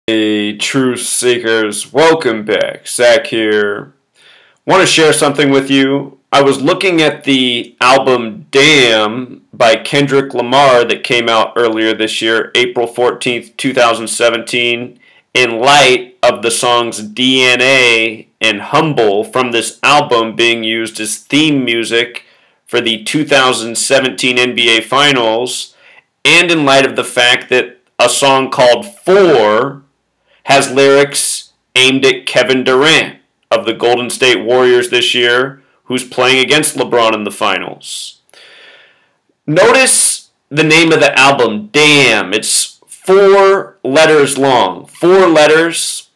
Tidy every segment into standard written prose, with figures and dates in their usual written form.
Hey, truth seekers, welcome back. Zach here. Want to share something with you. I was looking at the album Damn by Kendrick Lamar that came out earlier this year, April 14th, 2017, in light of the songs DNA and Humble from this album being used as theme music for the 2017 NBA Finals, and in light of the fact that a song called Four has lyrics aimed at Kevin Durant of the Golden State Warriors this year, who's playing against LeBron in the finals. Notice the name of the album, Damn. It's 4 letters long. 4 letters.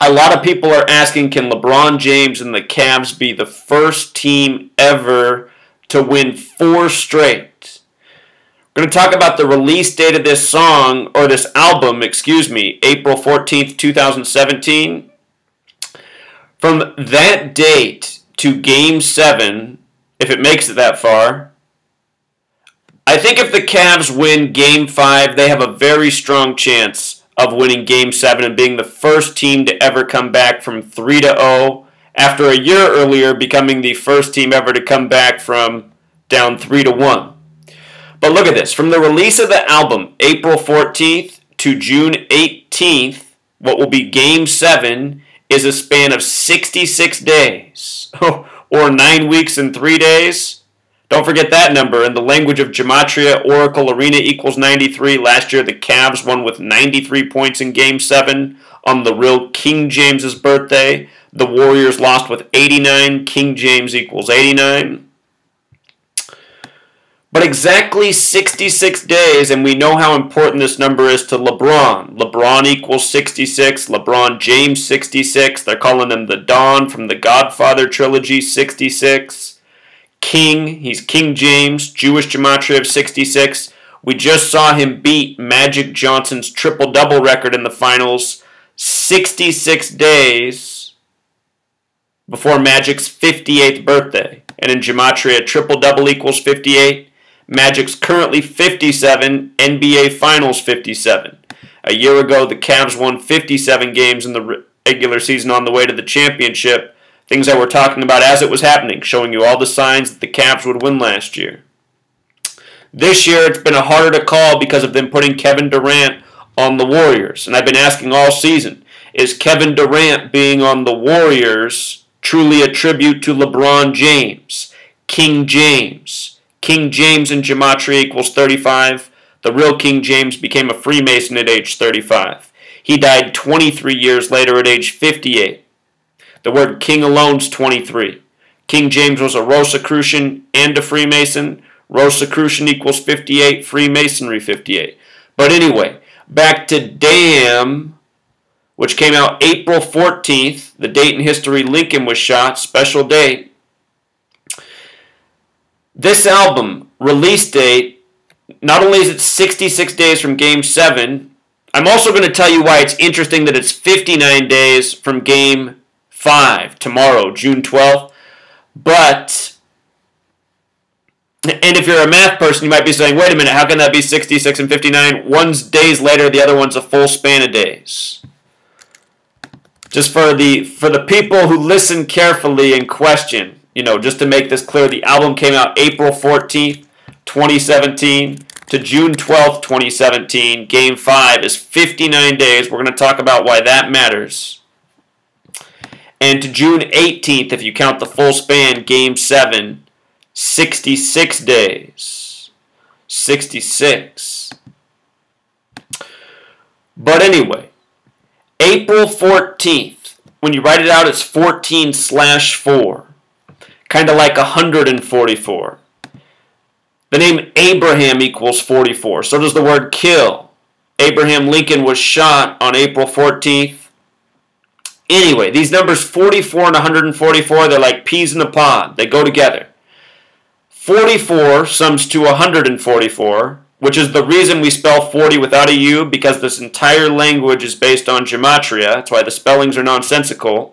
A lot of people are asking, can LeBron James and the Cavs be the first team ever to win 4 straight? We're going to talk about the release date of this song, or this album, April 14th, 2017. From that date to Game 7, if it makes it that far, I think if the Cavs win Game 5, they have a very strong chance of winning Game 7 and being the first team to ever come back from 3-0 after a year earlier becoming the first team ever to come back from down 3-1. But look at this. From the release of the album, April 14th to June 18th, what will be Game 7 is a span of 66 days, or 9 weeks and 3 days. Don't forget that number. In the language of Gematria, Oracle Arena equals 93. Last year, the Cavs won with 93 points in Game 7 on the real King James's birthday. The Warriors lost with 89. King James equals 89. But exactly 66 days, and we know how important this number is to LeBron. LeBron equals 66, LeBron James 66. They're calling him the Don from the Godfather trilogy, 66. King, he's King James, Jewish gematria of 66. We just saw him beat Magic Johnson's triple-double record in the finals 66 days before Magic's 58th birthday. And in gematria, triple-double equals 58. Magic's currently 57, NBA Finals 57. A year ago, the Cavs won 57 games in the regular season on the way to the championship. Things that we're talking about as it was happening, showing you all the signs that the Cavs would win last year. This year, it's been harder to call because of them putting Kevin Durant on the Warriors. And I've been asking all season, is Kevin Durant being on the Warriors truly a tribute to LeBron James, King James? King James in gematria equals 35. The real King James became a Freemason at age 35. He died 23 years later at age 58. The word king alone's 23. King James was a Rosicrucian and a Freemason. Rosicrucian equals 58, Freemasonry 58. But anyway, back to Damn, which came out April 14th, the date in history Lincoln was shot, special date. This album, release date, not only is it 66 days from Game 7, I'm also going to tell you why it's interesting that it's 59 days from Game 5, tomorrow, June 12th. But, and if you're a math person, you might be saying, wait a minute, how can that be 66 and 59? One's days later, the other one's a full span of days. Just for the people who listen carefully and question, just to make this clear, the album came out April 14th, 2017 to June 12th, 2017. Game 5 is 59 days. We're going to talk about why that matters. And to June 18th, if you count the full span, Game 7, 66 days. 66. But anyway, April 14th, when you write it out, it's 14/4. Kind of like 144. The name Abraham equals 44. So does the word kill. Abraham Lincoln was shot on April 14th. Anyway, these numbers 44 and 144, they're like peas in a pod. They go together. 44 sums to 144, which is the reason we spell 40 without a U, because this entire language is based on gematria. That's why the spellings are nonsensical.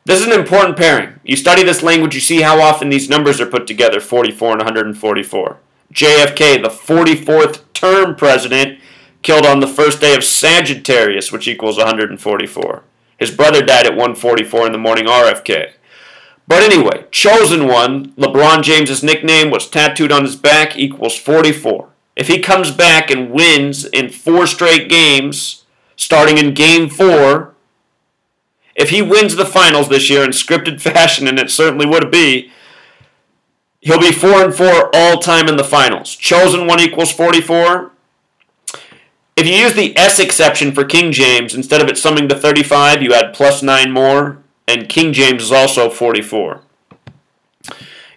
This is an important pairing. You study this language, you see how often these numbers are put together, 44 and 144. JFK, the 44th term president, killed on the first day of Sagittarius, which equals 144. His brother died at 144 in the morning RFK. But anyway, chosen one, LeBron James' nickname was tattooed on his back, equals 44. If he comes back and wins in 4 straight games, starting in Game 4, if he wins the finals this year in scripted fashion, and it certainly would be, he'll be 4-4 all time in the finals. Chosen one equals 44. If you use the S exception for King James, instead of it summing to 35, you add plus 9 more, and King James is also 44.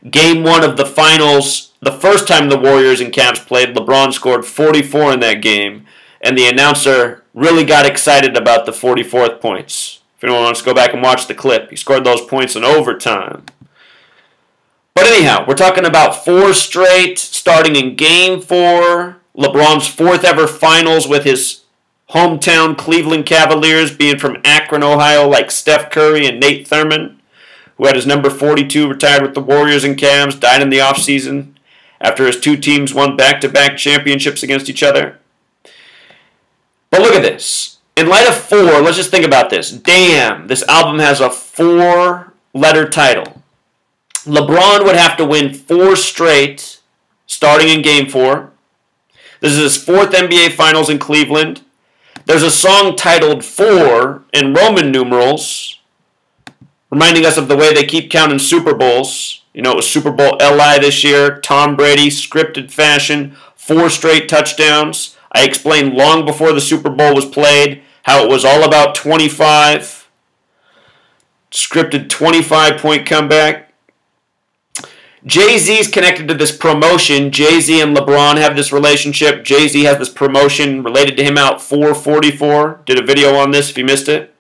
Game 1 of the finals, the first time the Warriors and Cavs played, LeBron scored 44 in that game, and the announcer really got excited about the 44th points. If anyone wants to go back and watch the clip, he scored those points in overtime. But anyhow, we're talking about 4 straight, starting in Game 4, LeBron's 4th ever finals with his hometown Cleveland Cavaliers, being from Akron, Ohio, like Steph Curry and Nate Thurmond, who had his number 42 retired with the Warriors and Cavs, died in the offseason after his 2 teams won back-to-back championships against each other. But look at this. In light of 4, let's just think about this. Damn, this album has a 4-letter title. LeBron would have to win 4 straight, starting in Game 4. This is his 4th NBA Finals in Cleveland. There's a song titled 4 in Roman numerals, reminding us of the way they keep counting Super Bowls. You know, it was Super Bowl LI this year. Tom Brady, scripted fashion, 4 straight touchdowns. I explained long before the Super Bowl was played how it was all about 25. Scripted 25-point comeback. Jay-Z's connected to this promotion. Jay-Z and LeBron have this relationship. Jay-Z has this promotion related to him out 444. Did a video on this if you missed it.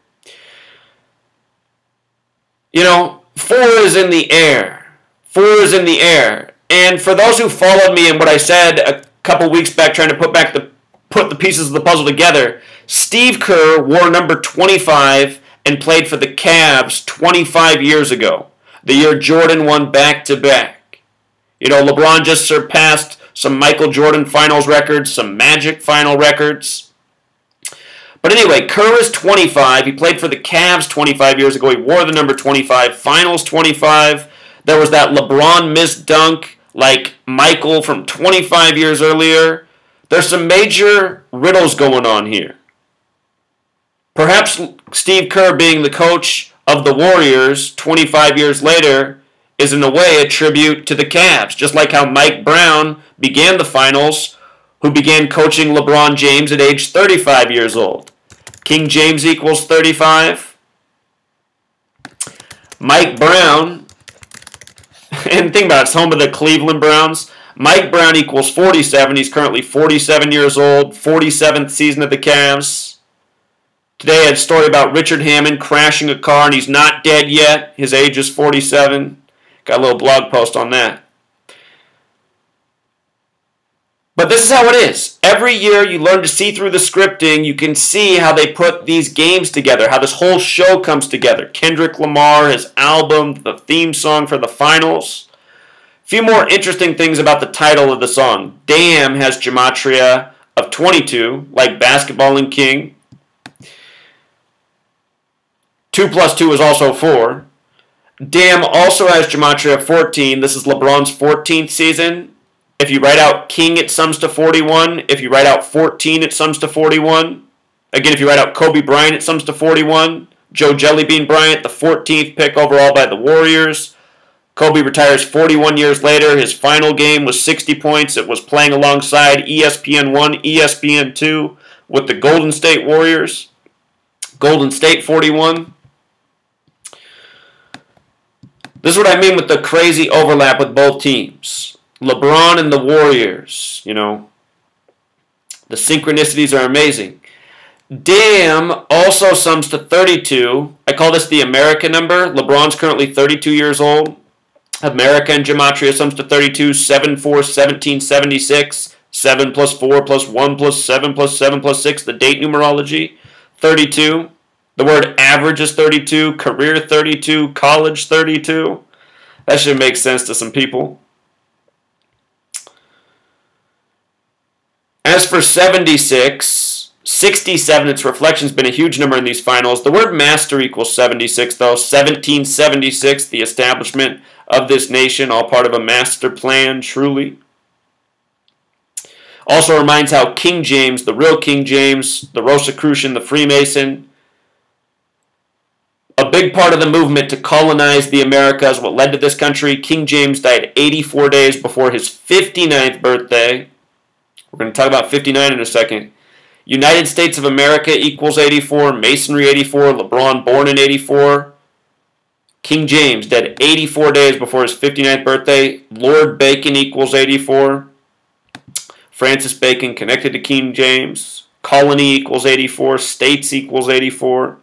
You know, 4 is in the air. 4 is in the air. And for those who followed me in what I said a couple weeks back trying to put the pieces of the puzzle together, Steve Kerr wore number 25 and played for the Cavs 25 years ago, the year Jordan won back-to-back. You know, LeBron just surpassed some Michael Jordan finals records, some Magic final records. But anyway, Kerr is 25. He played for the Cavs 25 years ago. He wore the number 25, finals 25. There was that LeBron missed dunk like Michael from 25 years earlier. There's some major riddles going on here. Perhaps Steve Kerr being the coach of the Warriors 25 years later is in a way a tribute to the Cavs, just like how Mike Brown began the finals, who began coaching LeBron James at age 35 years old. King James equals 35. Mike Brown, and think about it, it's home of the Cleveland Browns. Mike Brown equals 47. He's currently 47 years old, 47th season of the Cavs. Today I had a story about Richard Hammond crashing a car, and he's not dead yet. His age is 47. Got a little blog post on that. But this is how it is. Every year you learn to see through the scripting. You can see how they put these games together, how this whole show comes together. Kendrick Lamar, his album, the theme song for the finals. A few more interesting things about the title of the song. Damn has gematria of 22, like basketball and King. 2 plus 2 is also 4. Damn also has gematria of 14. This is LeBron's 14th season. If you write out King, it sums to 41. If you write out 14, it sums to 41. Again, if you write out Kobe Bryant, it sums to 41. Joe Jellybean Bryant, the 14th pick overall by the Warriors. Kobe retires 41 years later. His final game was 60 points. It was playing alongside ESPN 1, ESPN 2 with the Golden State Warriors. Golden State 41. This is what I mean with the crazy overlap with both teams. LeBron and the Warriors, you know. The synchronicities are amazing. Damn also sums to 32. I call this the America number. LeBron's currently 32 years old. America in gematria sums to 32. 7, 4, 1776. 7 plus 4 plus 1 plus 7 plus 7 plus 6. The date numerology. 32. The word average is 32. Career 32. College 32. That should make sense to some people. As for 76, 67, its reflection's been a huge number in these finals. The word master equals 76, though. 1776, the establishment of this nation, all part of a master plan, truly. Also reminds how King James, the real King James, the Rosicrucian, the Freemason, a big part of the movement to colonize the Americas, what led to this country. King James died 84 days before his 59th birthday. We're going to talk about 59 in a second. United States of America equals 84. Masonry 84. LeBron born in 84. King James dead 84 days before his 59th birthday. Lord Bacon equals 84. Francis Bacon connected to King James. Colony equals 84. States equals 84.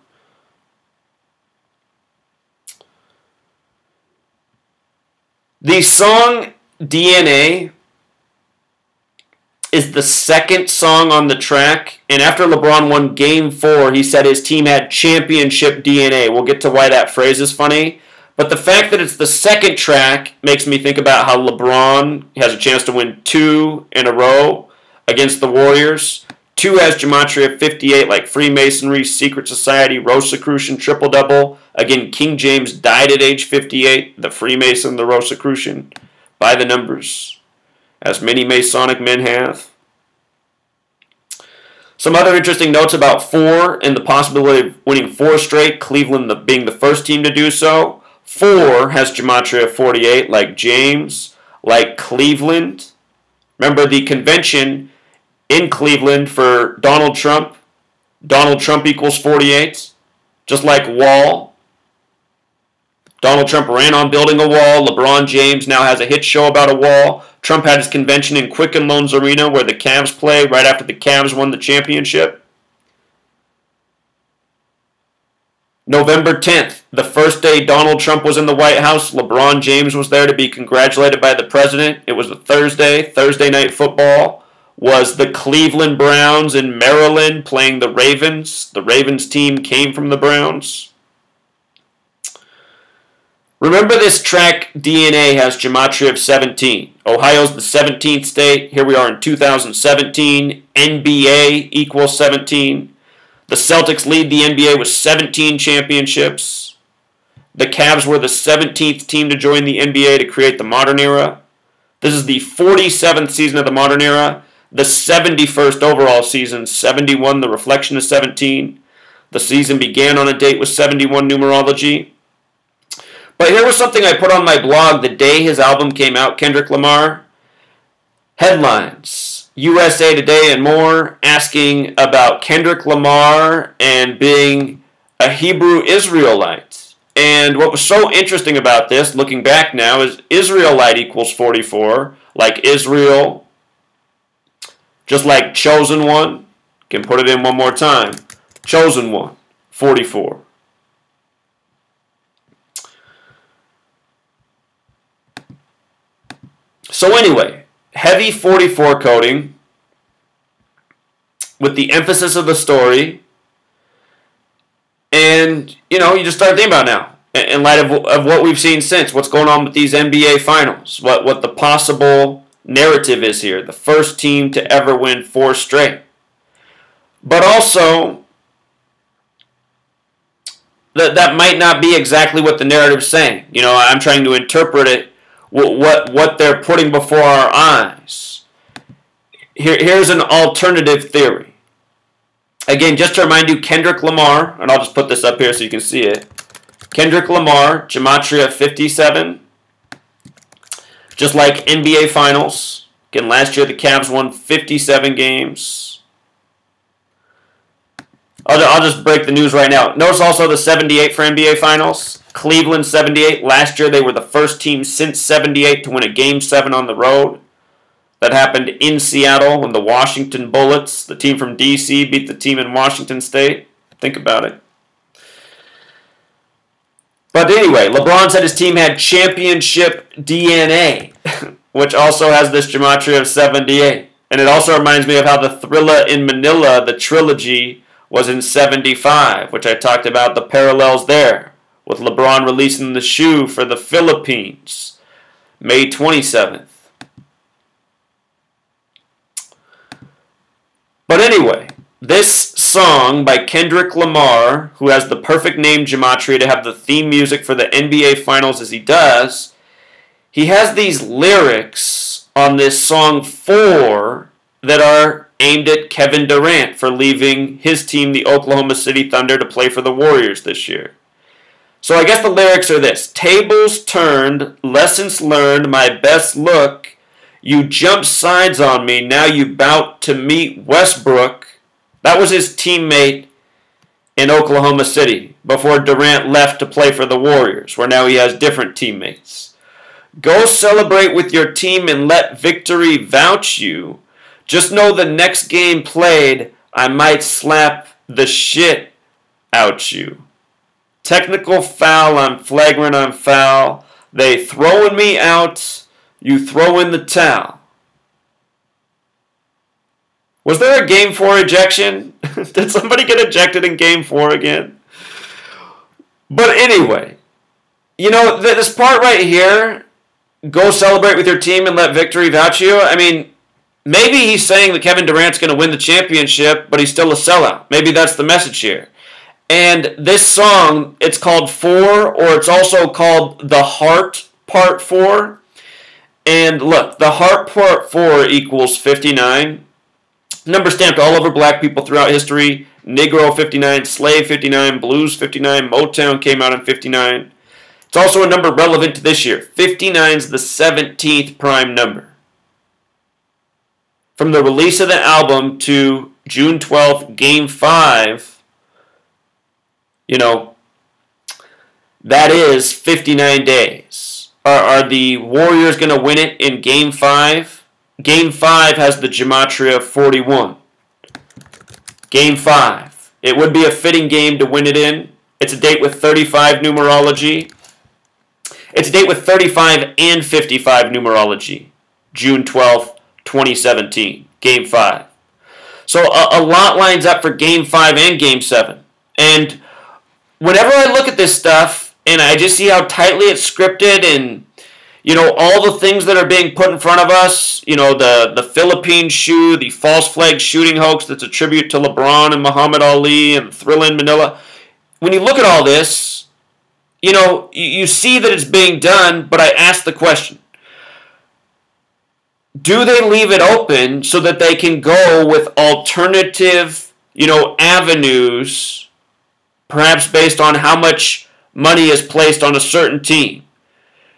The song DNA is the second song on the track, and after LeBron won Game 4, he said his team had championship DNA. We'll get to why that phrase is funny, but the fact that it's the second track makes me think about how LeBron has a chance to win 2 in a row against the Warriors. 2 has gematria of 58, like Freemasonry, Secret Society, Rosicrucian, triple-double. Again, King James died at age 58, the Freemason, the Rosicrucian, by the numbers, as many Masonic men have. Some other interesting notes about 4 and the possibility of winning 4 straight, Cleveland being the first team to do so. 4 has gematria of 48, like James, like Cleveland. Remember the convention in Cleveland for Donald Trump equals 48, just like Wall. Donald Trump ran on building a wall. LeBron James now has a hit show about a wall. Trump had his convention in Quicken Loans Arena where the Cavs play right after the Cavs won the championship. November 10th, the first day Donald Trump was in the White House, LeBron James was there to be congratulated by the president. It was a Thursday night football. Was the Cleveland Browns in Maryland playing the Ravens. The Ravens team came from the Browns. Remember, this track DNA has gematria of 17. Ohio's the 17th state. Here we are in 2017. NBA equals 17. The Celtics lead the NBA with 17 championships. The Cavs were the 17th team to join the NBA to create the modern era. This is the 47th season of the modern era. The 71st overall season, 71, the reflection of 17. The season began on a date with 71 numerology. But here was something I put on my blog the day his album came out, Kendrick Lamar. Headlines, USA Today and more, asking about Kendrick Lamar and being a Hebrew Israelite. And what was so interesting about this, looking back now, is Israelite equals 44, like Israel. Just like Chosen One, can put it in one more time. Chosen One, 44. So anyway, heavy 44 coding with the emphasis of the story. And, you just start thinking about now, in light of what we've seen since, what's going on with these NBA finals, what the possible narrative is here. The first team to ever win 4 straight. But also, that might not be exactly what the narrative's saying. I'm trying to interpret it, what they're putting before our eyes. Here's an alternative theory. Again, just to remind you, Kendrick Lamar, and I'll just put this up here so you can see it. Kendrick Lamar, gematria 57. Just like NBA Finals. Again, last year the Cavs won 57 games. I'll just break the news right now. Notice also the 78 for NBA Finals. Cleveland 78. Last year they were the first team since 78 to win a Game 7 on the road. That happened in Seattle when the Washington Bullets, the team from D.C., beat the team in Washington State. Think about it. But anyway, LeBron said his team had championship DNA, which also has this gematria of 78. And it also reminds me of how the Thrilla in Manila, the trilogy, was in 75, which I talked about the parallels there, with LeBron releasing the shoe for the Philippines, May 27th. But anyway, this song by Kendrick Lamar, who has the perfect name gematria to have the theme music for the NBA Finals as he does, he has these lyrics on this song 4 that are aimed at Kevin Durant for leaving his team, the Oklahoma City Thunder, to play for the Warriors this year. So I guess the lyrics are this: tables turned, lessons learned, my best look. You jump sides on me, now you bout to meet Westbrook. That was his teammate in Oklahoma City before Durant left to play for the Warriors, where now he has different teammates. Go celebrate with your team and let victory vouch you. Just know the next game played, I might slap the shit out you. Technical foul, I'm flagrant, I'm foul. They throwing me out, you throw in the towel. Was there a Game 4 ejection? Did somebody get ejected in Game 4 again? But anyway, you know, this part right here, go celebrate with your team and let victory vouch you. I mean, maybe he's saying that Kevin Durant's going to win the championship, but he's still a sellout. Maybe that's the message here. And this song, it's called 4, or it's also called The Heart Part 4. And look, The Heart Part 4 equals 59. Number stamped all over black people throughout history. Negro 59, Slave 59, Blues 59, Motown came out in 59. It's also a number relevant to this year. 59 is the 17th prime number. From the release of the album to June 12th, Game 5, you know, that is 59 days. Are the Warriors going to win it in Game 5? Game 5 has the gematria of 41. Game 5. It would be a fitting game to win it in. It's a date with 35 numerology. It's a date with 35 and 55 numerology. June 12th, 2017. Game 5. So a lot lines up for Game 5 and Game 7. And whenever I look at this stuff and I just see how tightly it's scripted and, you know, all the things that are being put in front of us, you know, the Philippine shoe, the false flag shooting hoax that's a tribute to LeBron and Muhammad Ali and Thrilla in Manila. When you look at all this, you know, you see that it's being done, but I ask the question, do they leave it open so that they can go with alternative, you know, avenues, perhaps based on how much money is placed on a certain team?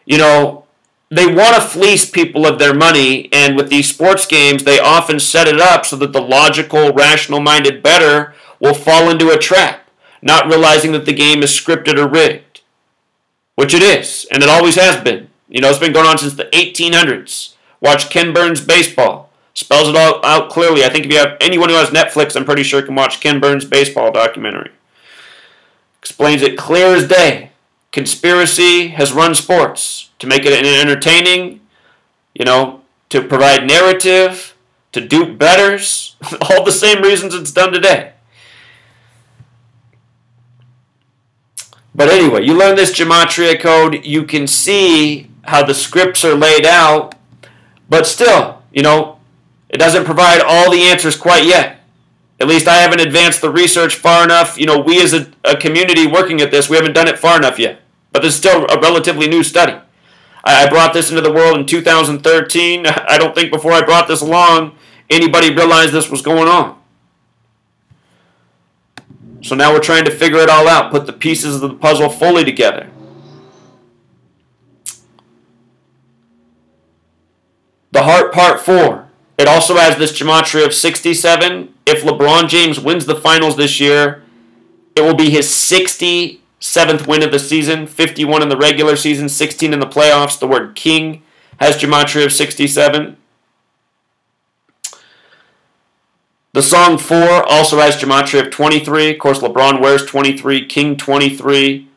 You know, they want to fleece people of their money, and with these sports games, they often set it up so that the logical, rational-minded bettor will fall into a trap, not realizing that the game is scripted or rigged, which it is, and it always has been. You know, it's been going on since the 1800s. Watch Ken Burns' Baseball. Spells it all out clearly. I think if you have anyone who has Netflix, I'm pretty sure can watch Ken Burns' Baseball documentary. Explains it clear as day. Conspiracy has run sports to make it entertaining, you know, to provide narrative, to dupe bettors, all the same reasons it's done today. But anyway, you learn this gematria code, you can see how the scripts are laid out, but still, you know, it doesn't provide all the answers quite yet. At least I haven't advanced the research far enough. You know, we as a community working at this, we haven't done it far enough yet. But this is still a relatively new study. I brought this into the world in 2013. I don't think before I brought this along, anybody realized this was going on. So now we're trying to figure it all out, put the pieces of the puzzle fully together. The Heart Part 4. It also has this gematria of 67. If LeBron James wins the finals this year, it will be his 67th win of the season, 51 in the regular season, 16 in the playoffs. The word king has gematria of 67. The song 4 also has gematria of 23. Of course, LeBron wears 23, king 23.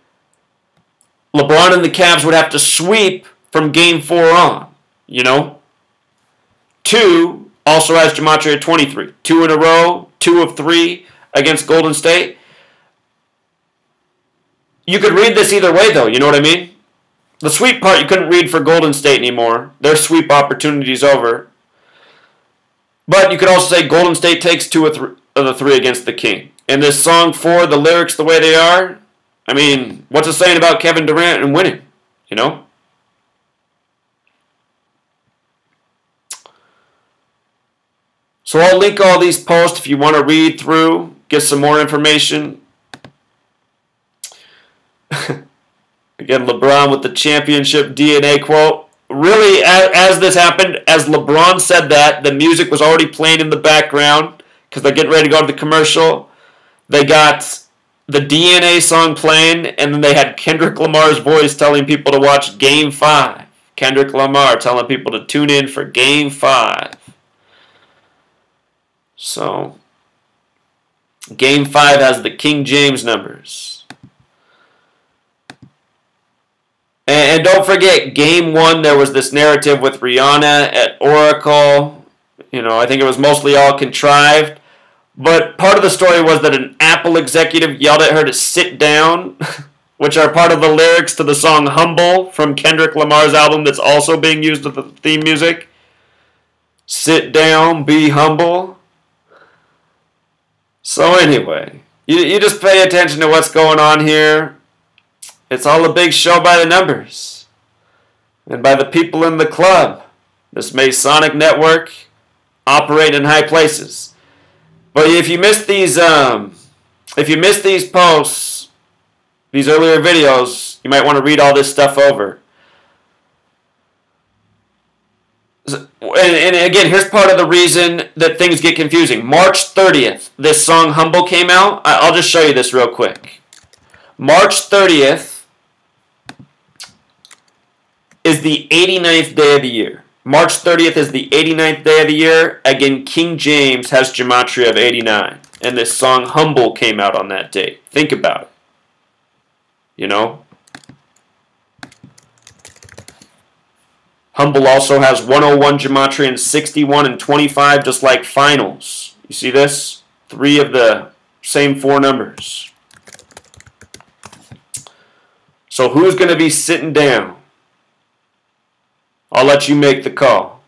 LeBron and the Cavs would have to sweep from Game 4 on, you know. 2 also has gematria 23. 2 in a row, 2 of 3 against Golden State. You could read this either way, though, you know what I mean? The sweep part you couldn't read for Golden State anymore. Their sweep opportunity's over. But you could also say Golden State takes 2 of the 3 against the King. In this song 4, the lyrics the way they are, I mean, what's it saying about Kevin Durant and winning? You know? So I'll link all these posts if you want to read through, get some more information. Again, LeBron with the championship DNA quote. Really, as this happened, as LeBron said that, the music was already playing in the background because they're getting ready to go to the commercial. They got the DNA song playing, and then they had Kendrick Lamar's voice telling people to watch Game 5. Kendrick Lamar telling people to tune in for Game 5. So, Game 5 has the King James numbers. And don't forget, Game 1, there was this narrative with Rihanna at Oracle. You know, I think it was mostly all contrived. But part of the story was that an Apple executive yelled at her to sit down, which are part of the lyrics to the song Humble from Kendrick Lamar's album that's also being used with the theme music. Sit down, be humble. So anyway, you just pay attention to what's going on here. It's all a big show by the numbers and by the people in the club. This Masonic network operate in high places. But if you missed these posts, these earlier videos, you might want to read all this stuff over. And again, here's part of the reason that things get confusing. March 30th, this song Humble came out. I'll just show you this real quick. March 30th is the 89th day of the year. March 30th is the 89th day of the year. Again, King James has gematria of 89. And this song Humble came out on that date. Think about it. You know? Humble also has 101 gematria and 61 and 25, just like finals. You see this? 3 of the same 4 numbers. So who's going to be sitting down? I'll let you make the call.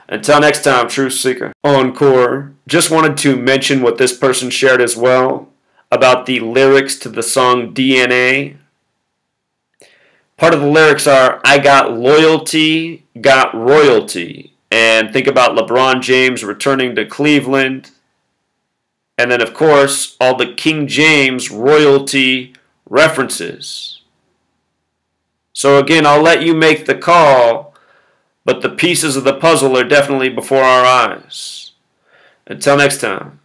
Until next time, Truth Seeker. Encore. Just wanted to mention what this person shared as well about the lyrics to the song DNA. Part of the lyrics are, I got loyalty, got royalty. And think about LeBron James returning to Cleveland. And then, of course, all the King James royalty references. So again, I'll let you make the call, but the pieces of the puzzle are definitely before our eyes. Until next time.